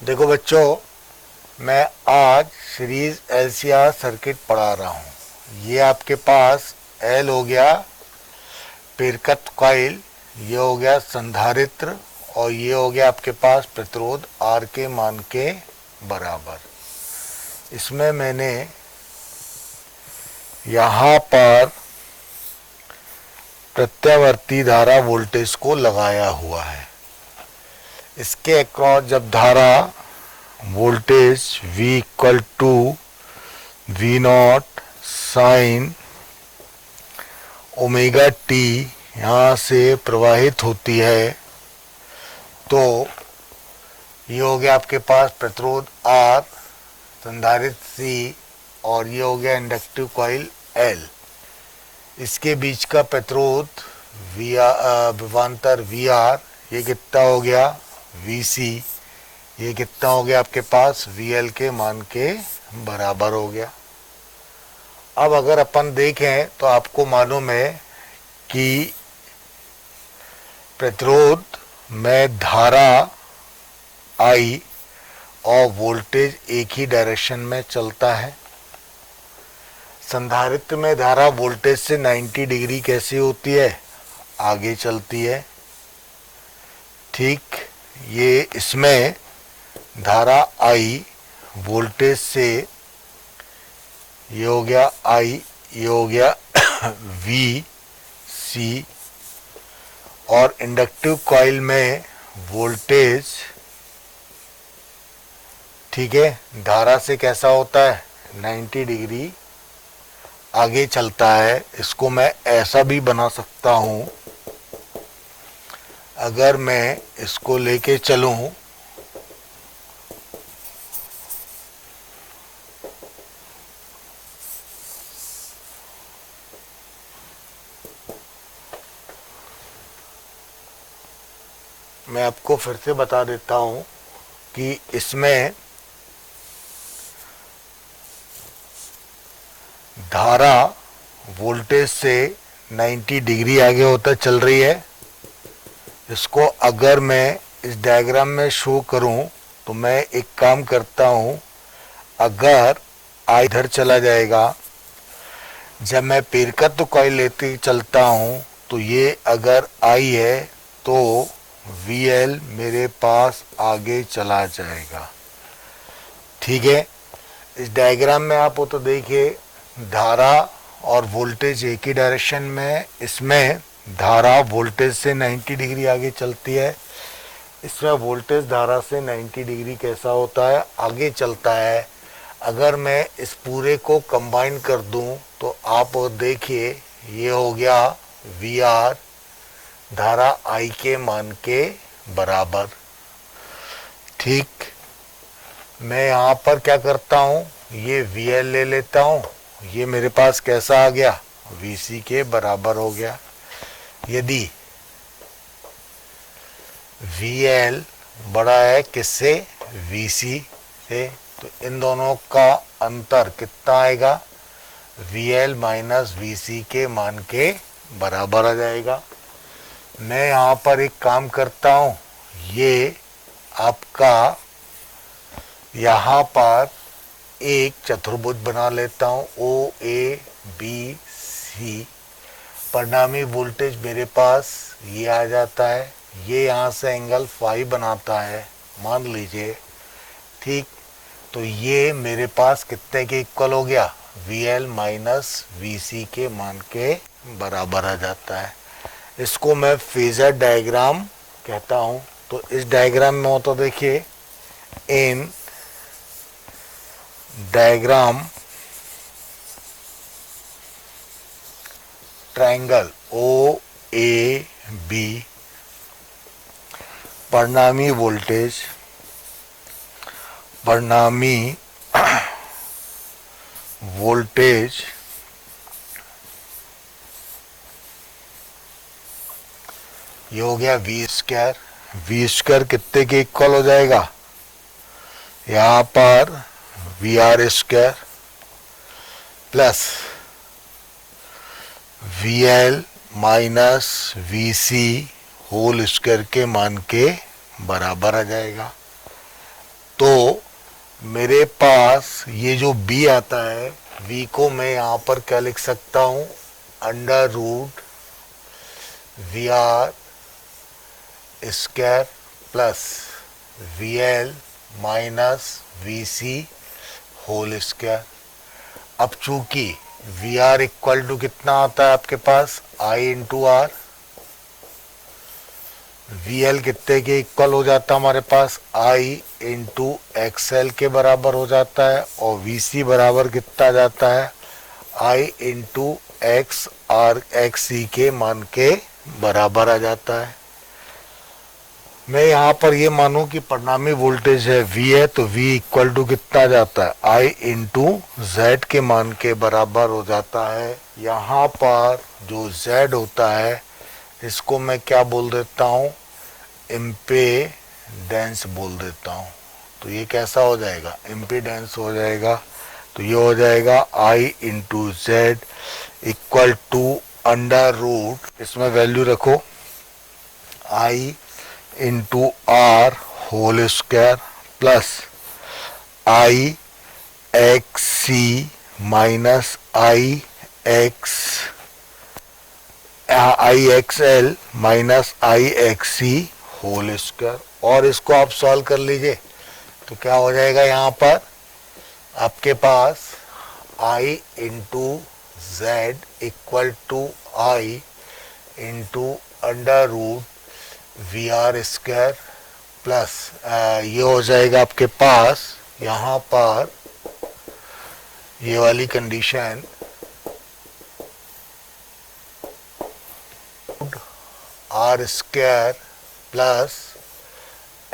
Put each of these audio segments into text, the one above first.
देखो बच्चों, मैं आज सीरीज एलसीआर सर्किट पढ़ा रहा हूँ। ये आपके पास एल हो गया पेरकत कॉइल, ये हो गया संधारित्र और ये हो गया आपके पास प्रतिरोध आर के मान के बराबर। इसमें मैंने यहाँ पर प्रत्यावर्ती धारा वोल्टेज को लगाया हुआ है। इसके अक्रॉस जब धारा voltage V equal to V naught sine omega T यहाँ से प्रवाहित होती है, तो ये हो गया आपके पास प्रतिरोध R, संधारित्र C और ये हो गया इंडक्टिव कॉइल L। इसके बीच का प्रतिरोध विभवांतर VR, ये कितना हो गया VC, ये कितना हो गया आपके पास VL के मान के बराबर हो गया। अब अगर अपन देखें तो आपको मालूम है कि प्रतिरोध में धारा I और वोल्टेज एक ही डायरेक्शन में चलता है। संधारित्र में धारा वोल्टेज से 90 डिग्री कैसी होती है, आगे चलती है। ठीक, ये इसमें धारा I वोल्टेज से, ये हो गया I, ये हो गया VC, और इंडक्टिव कॉइल में वोल्टेज, ठीक है, धारा से कैसा होता है 90 डिग्री आगे चलता है। इसको मैं ऐसा भी बना सकता हूं, अगर मैं इसको लेके चलूं मैं आपको फिर से बता देता हूं कि इसमें धारा वोल्टेज से 90 डिग्री आगे होता चल रही है। इसको अगर मैं इस डायग्राम में शो करूं तो मैं एक काम करता हूं, अगर I इधर चला जाएगा, जब मैं पेरकत्व कॉइल लेते चलता हूं तो ये अगर I है तो VL मेरे पास आगे चला जाएगा। ठीक है, इस डायग्राम में आप हो तो देखिए धारा और वोल्टेज एक ही डायरेक्शन में। इसमें धारा वोल्टेज से 90 डिग्री आगे चलती है, इसमें वोल्टेज धारा से 90 डिग्री कैसा होता है, आगे चलता है। अगर मैं इस पूरे को कंबाइन कर दूं तो आप देखिए ये हो गया VR धारा I के मान के बराबर। ठीक, मैं यहाँ पर क्या करता हूँ, ये VL ले लेता हूँ, ये मेरे पास कैसा आ गया VC के बराबर हो गया। यदि VL बड़ा है किससे, VC से, तो इन दोनों का अंतर कितना आएगा, VL माइनस VC के मान के बराबर आ जाएगा। मैं यहाँ पर एक काम करता हूँ, ये आपका यहाँ पर एक चतुर्भुज बना लेता हूँ OABC। परिणामी वोल्टेज मेरे पास ये आ जाता है, ये यहाँ से एंगल फाई बनाता है मान लीजिए। ठीक, तो ये मेरे पास कितने के इक्वल हो गया, VL माइनस VC के मान के बराबर आ जाता है। इसको मैं फेजर डायग्राम कहता हूँ। तो इस डायग्राम में हो तो देखिए, इन डायग्राम ट्रायंगल OAB परिणामी वोल्टेज ये हो गया V स्क्वायर कितने के इक्वल हो जाएगा, यहाँ पर VR square plus VL minus VC whole square के मान के बराबर आ जाएगा। तो मेरे पास ये जो b आता है, v को मैं यहाँ पर क्या लिख सकता हूँ, under root V R square plus V L minus V C whole square. अब चूंकि वी आर इक्वल टू कितना आता है आपके पास, I into are, V L कितने के इक्वल हो जाता है हमारे पास, आई इंटू एक्स एल के बराबर हो जाता है, और वी सी बराबर कितना जाता है, आई इंटू एक्स आर एक्स सी के मान के बराबर आ जाता है। मैं यहाँ पर ये मानूं कि परिणामी वोल्टेज है V है, तो V इक्वल टू कितना जाता है, I इंटू जेड के मान के बराबर हो जाता है। यहाँ पर जो Z होता है इसको मैं क्या बोल देता हूँ, इम्पीडेंस बोल देता हूँ। तो ये कैसा हो जाएगा, इम्पीडेंस हो जाएगा। तो ये हो जाएगा I into Z equal to under root, इसमें वैल्यू रखो, I into R whole square plus I X C minus I X L minus I X C whole square. और इसको आप सॉल्व कर लीजिए तो क्या हो जाएगा, यहाँ पर आपके पास I into Z equal to I into under root V R square plus ये हो जाएगा आपके पास यहाँ पर ये वाली condition R square plus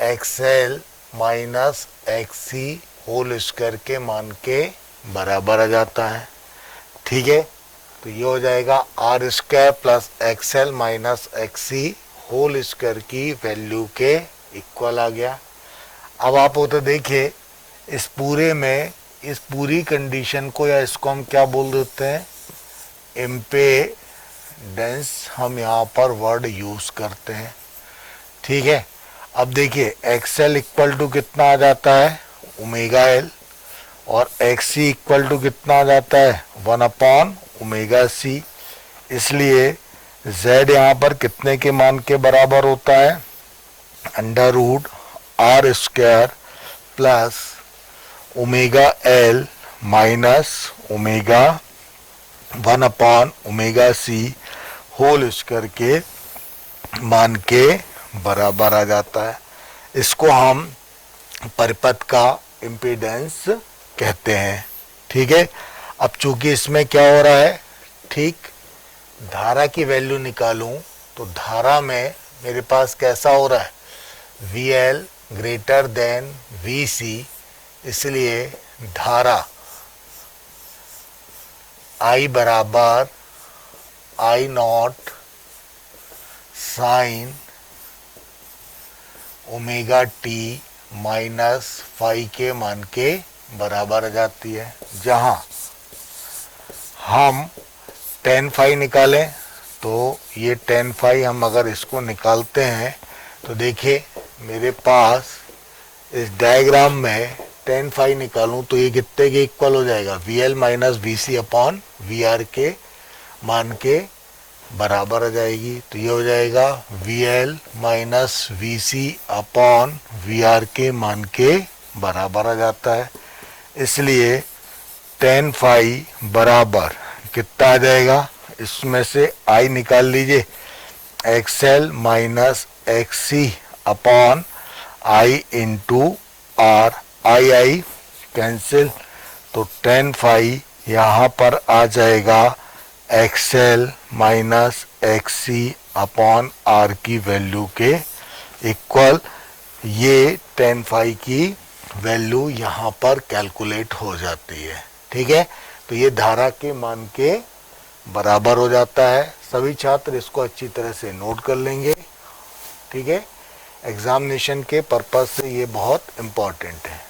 X L minus X C whole square के मान के बराबर आ जाता है। ठीक है, तो ये हो जाएगा R square plus X L minus X C whole square की वैल्यू के इक्वल आ गया। अब आप वो तो देखिए इस पूरे में, इस पूरी कंडीशन को या इसको हम क्या बोल देते हैं, इम्पीडेंस हम यहाँ पर वर्ड यूज करते हैं। ठीक है, अब देखिए एक्स एल इक्वल टू कितना आ जाता है, ओमेगा एल, और एक्स सी इक्वल टू कितना आ जाता है, 1 ओमेगा सी। इसलिए z यहाँ पर कितने के मान के बराबर होता है, under root R square plus omega L minus omega 1 omega C whole square के मान के बराबर आ जाता है। इसको हम परिपथ का इम्पीडेंस कहते हैं। ठीक है, अब चूंकि इसमें क्या हो रहा है, ठीक धारा की वैल्यू निकालूं तो धारा में मेरे पास कैसा हो रहा है, V L greater than V C, इसलिए धारा I बराबर I not sine omega T minus phi के मान के बराबर आ जाती है। जहां हम tan फाई निकालें तो ये tan फाई हम अगर इसको निकालते हैं तो देखिए मेरे पास इस डायग्राम में tan फाई निकालूं तो ये कितने के इक्वल हो जाएगा, V L minus V C upon V R के मान के बराबर आ जाएगी। तो ये हो जाएगा V L minus V C upon V R के मान के बराबर आ जाता है। इसलिए tan फाई बराबर कितना आ जाएगा, इसमें से आई निकाल लीजिए, X L minus X C upon I into R, I cancel, तो tan फाई यहाँ पर आ जाएगा X L minus X C upon R की वैल्यू के इक्वल। ये tan फाई की वैल्यू यहाँ पर कैलकुलेट हो जाती है। ठीक है, तो ये धारा के मान के बराबर हो जाता है। सभी छात्र इसको अच्छी तरह से नोट कर लेंगे। ठीक है, एग्जामिनेशन के पर्पस से ये बहुत इम्पोर्टेंट है।